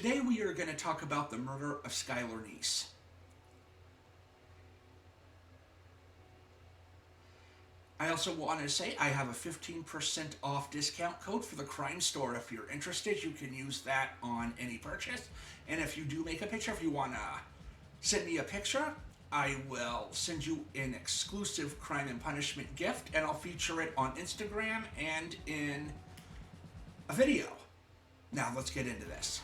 Today we are going to talk about the murder of Skylar Neese. I also want to say I have a 15% off discount code for the Crime Store. If you're interested, you can use that on any purchase. And if you do make a picture, if you want to send me a picture, I will send you an exclusive Crime and Punishment gift, and I'll feature it on Instagram and in a video. Now let's get into this.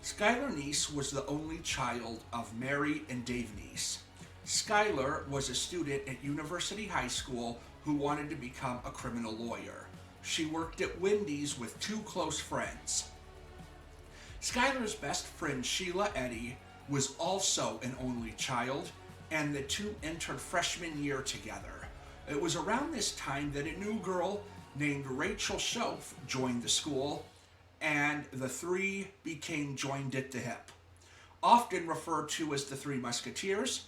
Skylar Neese was the only child of Mary and Dave Neese. Skylar was a student at University High School who wanted to become a criminal lawyer. She worked at Wendy's with two close friends. Skylar's best friend Sheila Eddy was also an only child, and the two entered freshman year together. It was around this time that a new girl named Rachel Schoaf joined the school, and the three became joined at the hip. Often referred to as the Three Musketeers,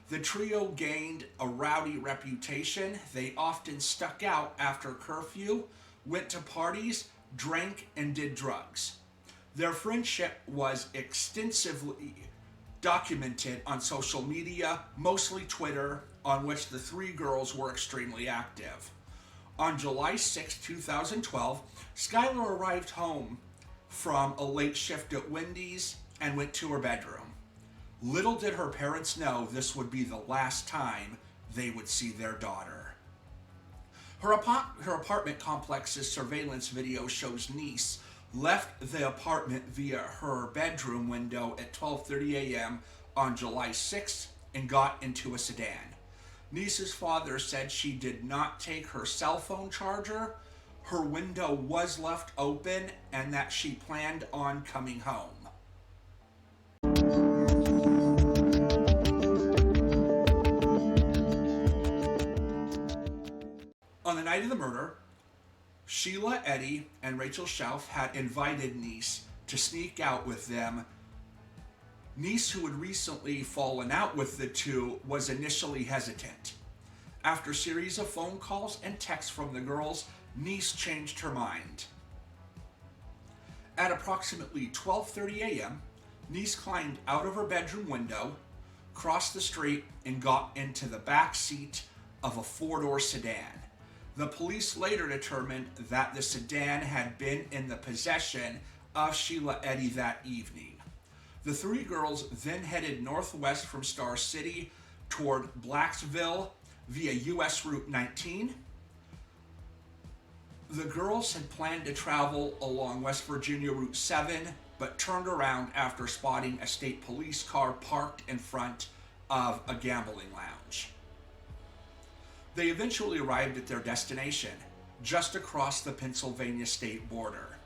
the trio gained a rowdy reputation. They often stuck out after curfew, went to parties, drank, and did drugs. Their friendship was extensively documented on social media, mostly Twitter, on which the three girls were extremely active. On July 6, 2012, Skylar arrived home from a late shift at Wendy's and went to her bedroom. Little did her parents know this would be the last time they would see their daughter. Her apartment complex's surveillance video shows Neese left the apartment via her bedroom window at 12:30 a.m. on July 6th and got into a sedan. Neese's father said she did not take her cell phone charger, her window was left open, and that she planned on coming home. On the night of the murder, Sheila Eddy and Rachel Schoaf had invited Neese to sneak out with them. Neese, who had recently fallen out with the two, was initially hesitant. After a series of phone calls and texts from the girls, Neese changed her mind. At approximately 12:30 a.m., Neese climbed out of her bedroom window, crossed the street, and got into the back seat of a four-door sedan. The police later determined that the sedan had been in the possession of Sheila Eddy that evening. The three girls then headed northwest from Star City toward Blacksville via US Route 19. The girls had planned to travel along West Virginia Route 7, but turned around after spotting a state police car parked in front of a gambling lounge. They eventually arrived at their destination, just across the Pennsylvania state border,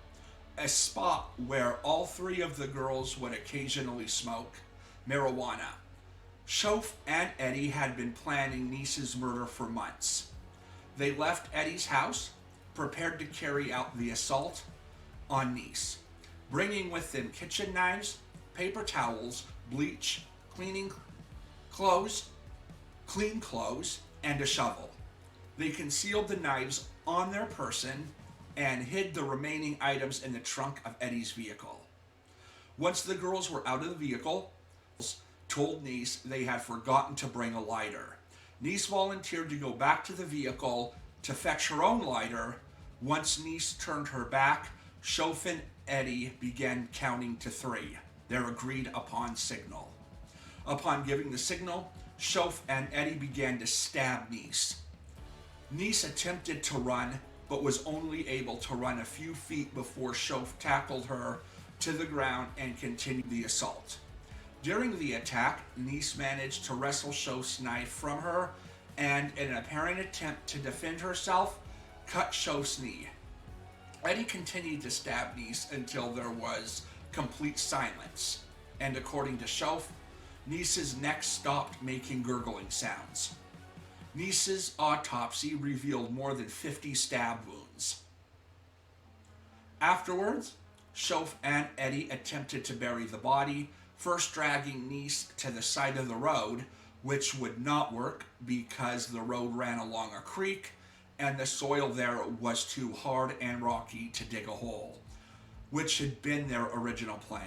a spot where all three of the girls would occasionally smoke marijuana. Schoaf and Eddy had been planning Neese's murder for months. They left Eddy's house, prepared to carry out the assault on Neese, bringing with them kitchen knives, paper towels, bleach, clean clothes, and a shovel. They concealed the knives on their person and hid the remaining items in the trunk of Eddy's vehicle. Once the girls were out of the vehicle, told Neese they had forgotten to bring a lighter. Neese volunteered to go back to the vehicle to fetch her own lighter. Once Neese turned her back, Schoaf and Eddy began counting to three, their agreed upon signal. Upon giving the signal, Schoaf and Eddy began to stab Neese. Neese attempted to run, but was only able to run a few feet before Schoaf tackled her to the ground and continued the assault. During the attack, Neese managed to wrestle Schoaf's knife from her and, in an apparent attempt to defend herself, cut Schoaf's knee. Eddy continued to stab Neese until there was complete silence, and according to Schoaf, Neese's neck stopped making gurgling sounds. Neese's autopsy revealed more than 50 stab wounds. Afterwards, Schoaf and Eddy attempted to bury the body, first dragging Neese to the side of the road, which would not work because the road ran along a creek and the soil there was too hard and rocky to dig a hole, which had been their original plan.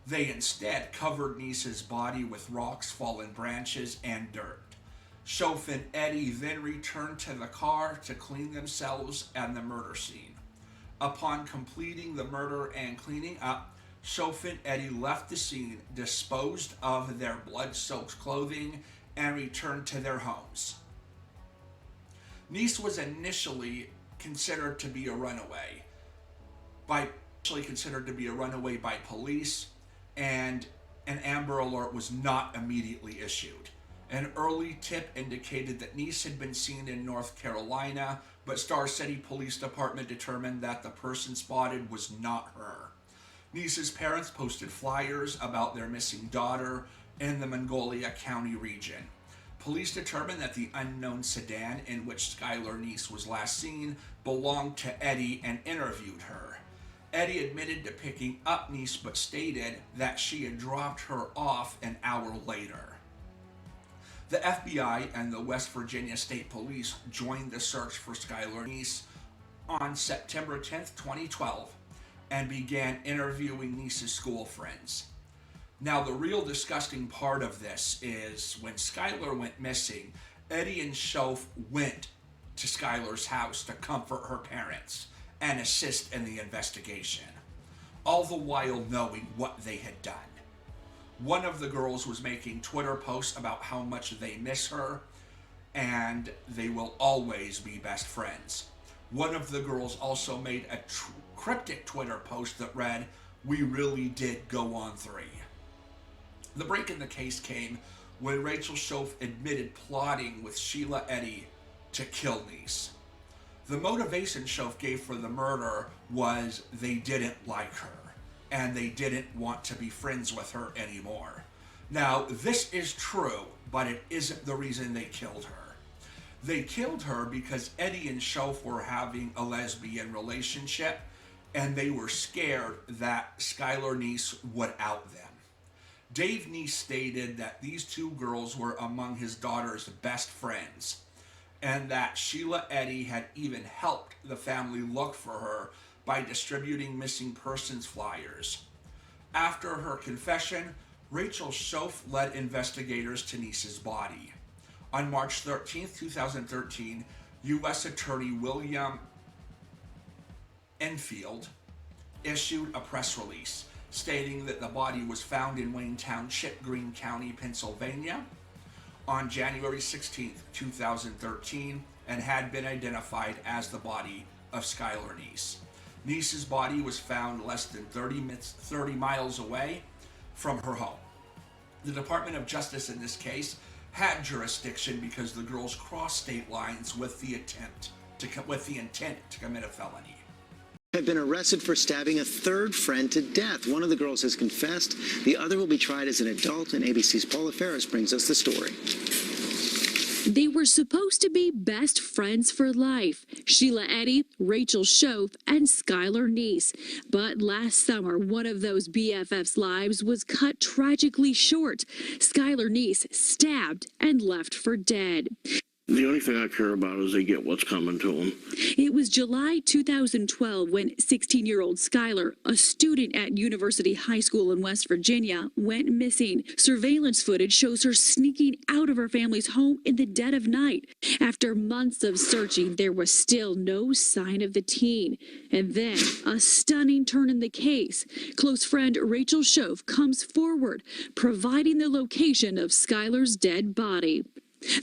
They instead covered Neece's body with rocks, fallen branches, and dirt. Shoaff and Eddie then returned to the car to clean themselves and the murder scene. Upon completing the murder and cleaning up, Shoaff and Eddie left the scene, disposed of their blood-soaked clothing, and returned to their homes. Neece was initially considered to be a runaway by police, and an Amber Alert was not immediately issued. An early tip indicated that Neece had been seen in North Carolina, but Star City Police Department determined that the person spotted was not her. Neece's parents posted flyers about their missing daughter in the Mongolia County region. Police determined that the unknown sedan in which Skylar Neece was last seen belonged to Eddie and interviewed her. Eddie admitted to picking up Neece but stated that she had dropped her off an hour later. The FBI and the West Virginia State Police joined the search for Skylar Neece on September 10, 2012, and began interviewing Neece's school friends. Now, the real disgusting part of this is when Skylar went missing, Eddie and Shoaff went to Skylar's house to comfort her parents and assist in the investigation, all the while knowing what they had done. One of the girls was making Twitter posts about how much they miss her and they will always be best friends. One of the girls also made a cryptic Twitter post that read, "We really did go on 3." The break in the case came when Rachel Shoaff admitted plotting with Sheila Eddy to kill Neece. The motivation Shoaff gave for the murder was they didn't like her and they didn't want to be friends with her anymore. Now, this is true, but it isn't the reason they killed her. They killed her because Eddie and Shoaff were having a lesbian relationship and they were scared that Skylar Neece would out them. Dave Neece stated that these two girls were among his daughter's best friends and that Sheila Eddy had even helped the family look for her by distributing missing persons flyers. After her confession, Rachel Shoaff led investigators to Neece's body. On March 13, 2013, U.S. Attorney William Enfield issued a press release stating that the body was found in Wayne Township, Greene County, Pennsylvania on January 16, 2013, and had been identified as the body of Skylar Neece. Neece's body was found less than 30 miles away from her home. The Department of Justice in this case had jurisdiction because the girls crossed state lines with the intent to commit a felony. Have been arrested for stabbing a third friend to death. One of the girls has confessed. The other will be tried as an adult, and ABC's Paula Ferris brings us the story. They were supposed to be best friends for life, Sheila Eddy, Rachel Shoaff, and Skylar Neece. But last summer, one of those BFFs' lives was cut tragically short. Skylar Neece stabbed and left for dead. The only thing I care about is they get what's coming to them. It was July 2012 when 16-year-old Skylar, a student at University High School in West Virginia, went missing. Surveillance footage shows her sneaking out of her family's home in the dead of night. After months of searching, there was still no sign of the teen. And then a stunning turn in the case. Close friend Rachel Shoaff comes forward, providing the location of Skylar's dead body.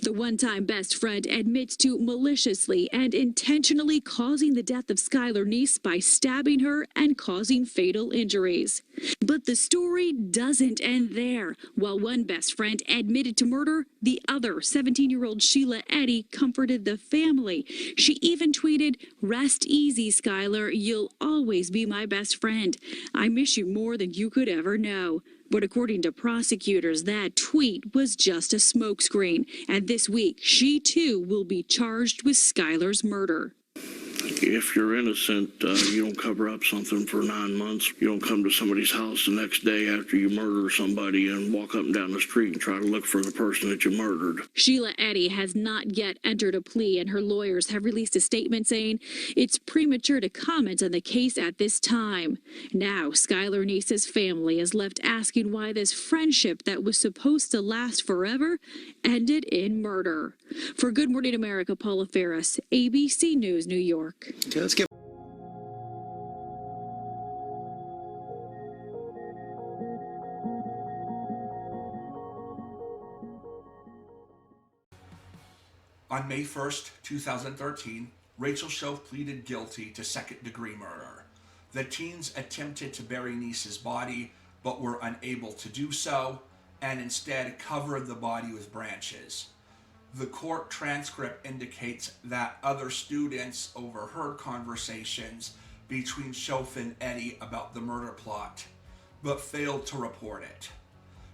The one-time best friend admits to maliciously and intentionally causing the death of Skylar Neece by stabbing her and causing fatal injuries. But the story doesn't end there. While one best friend admitted to murder, the other, 17-year-old Sheila Eddy, comforted the family. She even tweeted, "Rest easy, Skylar. You'll always be my best friend. I miss you more than you could ever know." But according to prosecutors, that tweet was just a smokescreen. And this week, she too will be charged with Skylar's murder. If you're innocent, you don't cover up something for 9 months. You don't come to somebody's house the next day after you murder somebody and walk up and down the street and try to look for the person that you murdered. Sheila Eddy has not yet entered a plea, and her lawyers have released a statement saying it's premature to comment on the case at this time. Now, Skylar Neece's family is left asking why this friendship that was supposed to last forever ended in murder. For Good Morning America, Paula Ferris, ABC News, New York. Okay, let's get On May 1st, 2013, Rachel Shove pleaded guilty to second-degree murder. The teens attempted to bury Neece's body, but were unable to do so, and instead covered the body with branches. The court transcript indicates that other students overheard conversations between Shove and Eddy about the murder plot, but failed to report it,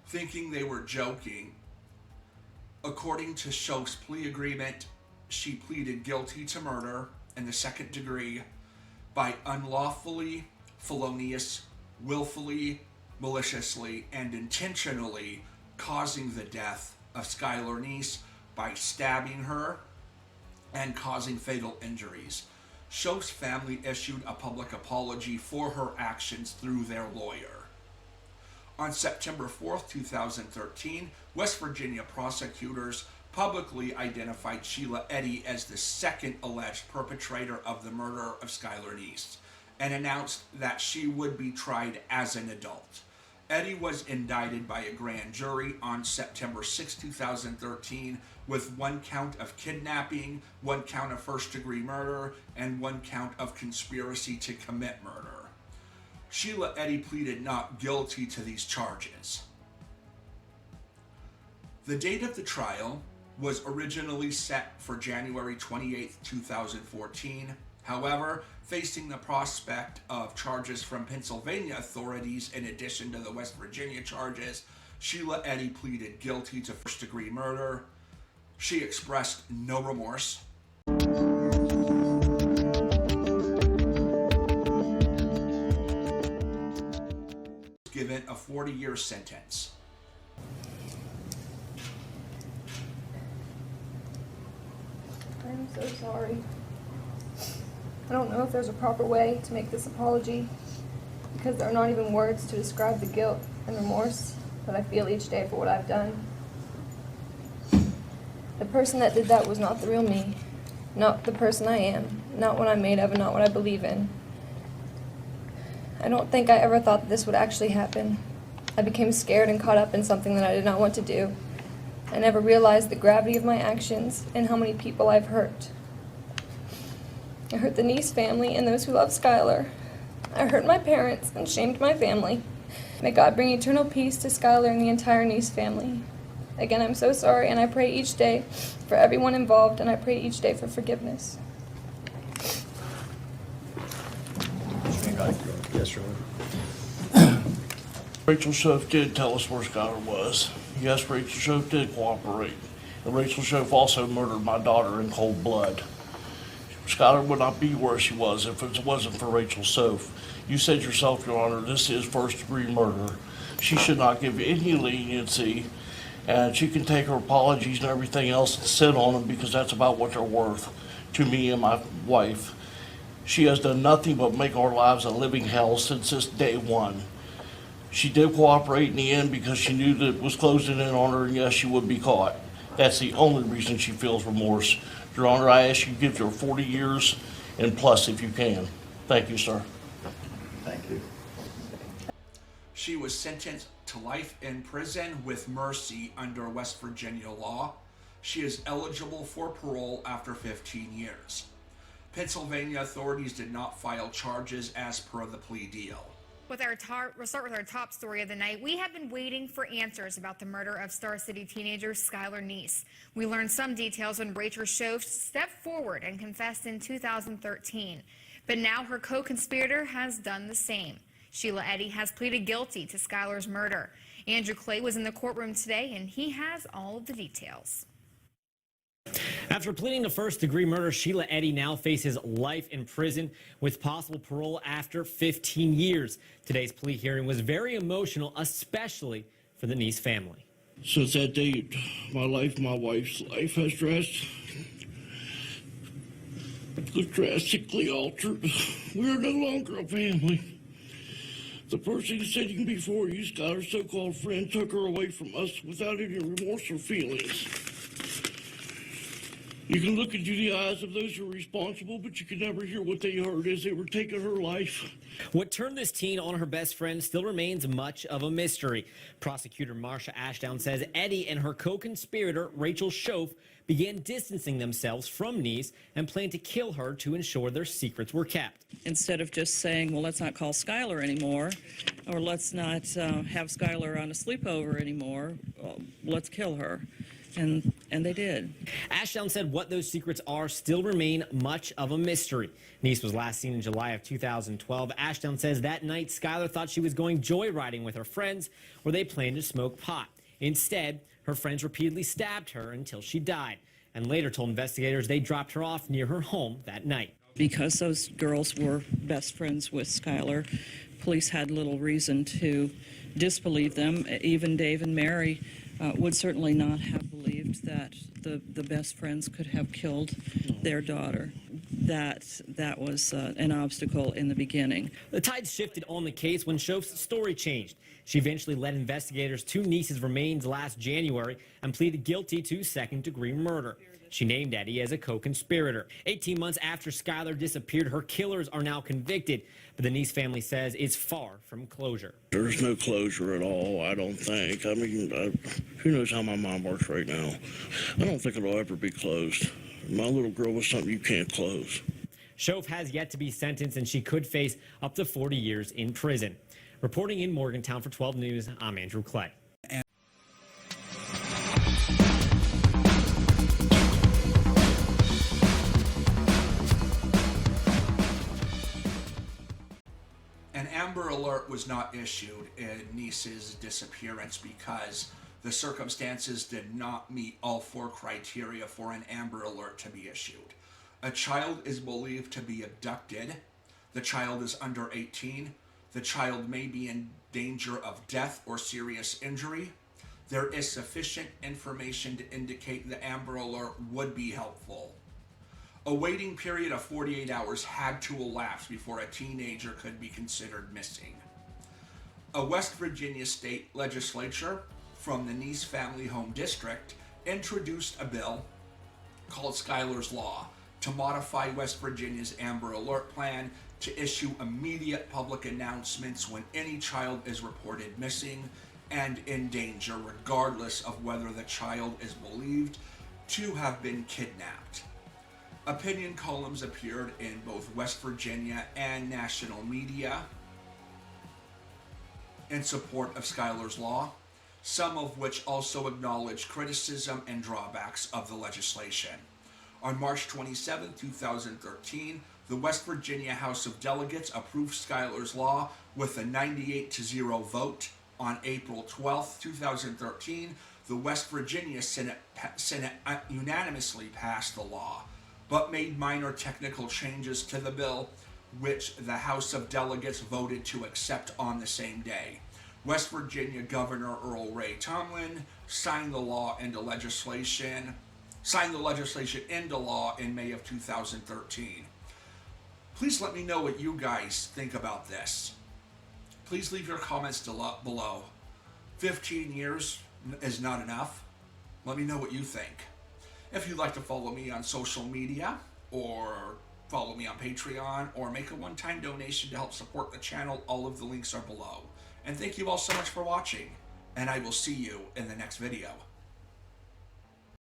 thinking they were joking. According to Shove's plea agreement, she pleaded guilty to murder in the second degree by unlawfully, felonious, willfully, maliciously, and intentionally causing the death of Skylar Neece by stabbing her and causing fatal injuries. Shove's family issued a public apology for her actions through their lawyer. On September 4th, 2013, West Virginia prosecutors publicly identified Sheila Eddy as the second alleged perpetrator of the murder of Skylar Neece and announced that she would be tried as an adult. Eddy was indicted by a grand jury on September 6, 2013, with 1 count of kidnapping, 1 count of first-degree murder, and 1 count of conspiracy to commit murder. Sheila Eddy pleaded not guilty to these charges. The date of the trial was originally set for January 28, 2014. However, facing the prospect of charges from Pennsylvania authorities in addition to the West Virginia charges, Sheila Eddy pleaded guilty to first-degree murder. She expressed no remorse. Given a 40-year sentence. I'm so sorry. I don't know if there's a proper way to make this apology because there are not even words to describe the guilt and remorse that I feel each day for what I've done. The person that did that was not the real me, not the person I am, not what I'm made of, and not what I believe in. I don't think I ever thought that this would actually happen. I became scared and caught up in something that I did not want to do. I never realized the gravity of my actions and how many people I've hurt. I hurt the Neece family and those who love Skylar. I hurt my parents and shamed my family. May God bring eternal peace to Skylar and the entire Neece family. Again, I'm so sorry, and I pray each day for everyone involved, and I pray each day for forgiveness. Yes, Ron. Rachel Shove did tell us where Skylar was. Yes, Rachel Shove did cooperate. And Rachel Shove also murdered my daughter in cold blood. Skylar would not be where she was if it wasn't for Rachel Shove. You said yourself, Your Honor, this is first-degree murder. She should not give any leniency, and she can take her apologies and everything else and sit on them because that's about what they're worth to me and my wife. She has done nothing but make our lives a living hell since this day one. She did cooperate in the end because she knew that it was closing in on her, and yes, she would be caught. That's the only reason she feels remorse. Your Honor, I ask you to give her 40 years and plus if you can. Thank you, sir. Thank you. She was sentenced to life in prison with mercy under West Virginia law. She is eligible for parole after 15 years. Pennsylvania authorities did not file charges as per the plea deal. We'll start with our top story of the night. We have been waiting for answers about the murder of Star City teenager Skylar Neece. We learned some details when Rachel Shove stepped forward and confessed in 2013. But now her co-conspirator has done the same. Sheila Eddy has pleaded guilty to Skylar's murder. Andrew Clay was in the courtroom today, and he has all of the details. After pleading to first-degree murder, Sheila Eddy now faces life in prison with possible parole after 15 years. Today's plea hearing was very emotional, especially for the Neece family. Since that date, my wife's life has drastically altered. We are no longer a family. The person sitting before you, Skylar's so-called friend, took her away from us without any remorse or feelings. You can look into the eyes of those who are responsible, but you can never hear what they heard as they were taking her life. What turned this teen on her best friend still remains much of a mystery. Prosecutor Marsha Ashdown says Eddy and her co-conspirator, Rachel Shoaf, began distancing themselves from Neece and planned to kill her to ensure their secrets were kept. Instead of just saying, well, let's not call Skylar anymore, or let's not have Skylar on a sleepover anymore, let's kill her. And they did. Ashdown said what those secrets are still remain much of a mystery. Neece was last seen in July of 2012. Ashdown says that night Skylar thought she was going joyriding with her friends where they planned to smoke pot. Instead, her friends repeatedly stabbed her until she died and later told investigators they dropped her off near her home that night. Because those girls were best friends with Skylar, police had little reason to disbelieve them. Even Dave and Mary would certainly not have believed that the best friends could have killed their daughter. That was an obstacle in the beginning. The tides shifted on the case when Shoaf's story changed. She eventually led investigators to Neece's remains last January and pleaded guilty to second-degree murder. She named Eddy as a co-conspirator. 18 months after Skylar disappeared, her killers are now convicted, but the Neece family says it's far from closure. There's no closure at all, I don't think. I mean, who knows how my mind works right now. I don't think it'll ever be closed. My little girl was something you can't close. Shoaf has yet to be sentenced, and she could face up to 40 years in prison. Reporting in Morgantown for 12 News, I'm Andrew Clay. An Amber Alert was not issued in Neece's disappearance because the circumstances did not meet all 4 criteria for an Amber Alert to be issued. A child is believed to be abducted. The child is under 18. The child may be in danger of death or serious injury. There is sufficient information to indicate the Amber Alert would be helpful. A waiting period of 48 hours had to elapse before a teenager could be considered missing. A West Virginia state legislature from the Neece Family Home District introduced a bill called Skylar's Law to modify West Virginia's Amber Alert plan to issue immediate public announcements when any child is reported missing and in danger, regardless of whether the child is believed to have been kidnapped. Opinion columns appeared in both West Virginia and national media in support of Skylar's Law, some of which also acknowledged criticism and drawbacks of the legislation. On March 27, 2013, the West Virginia House of Delegates approved Skylar's Law with a 98-0 vote. On April 12, 2013, the West Virginia Senate unanimously passed the law, but made minor technical changes to the bill, which the House of Delegates voted to accept on the same day. West Virginia Governor Earl Ray Tomlin signed the legislation into law in May of 2013. Please let me know what you guys think about this. Please leave your comments below. 15 years is not enough. Let me know what you think. If you'd like to follow me on social media, or follow me on Patreon, or make a one-time donation to help support the channel, all of the links are below. And thank you all so much for watching, and I will see you in the next video.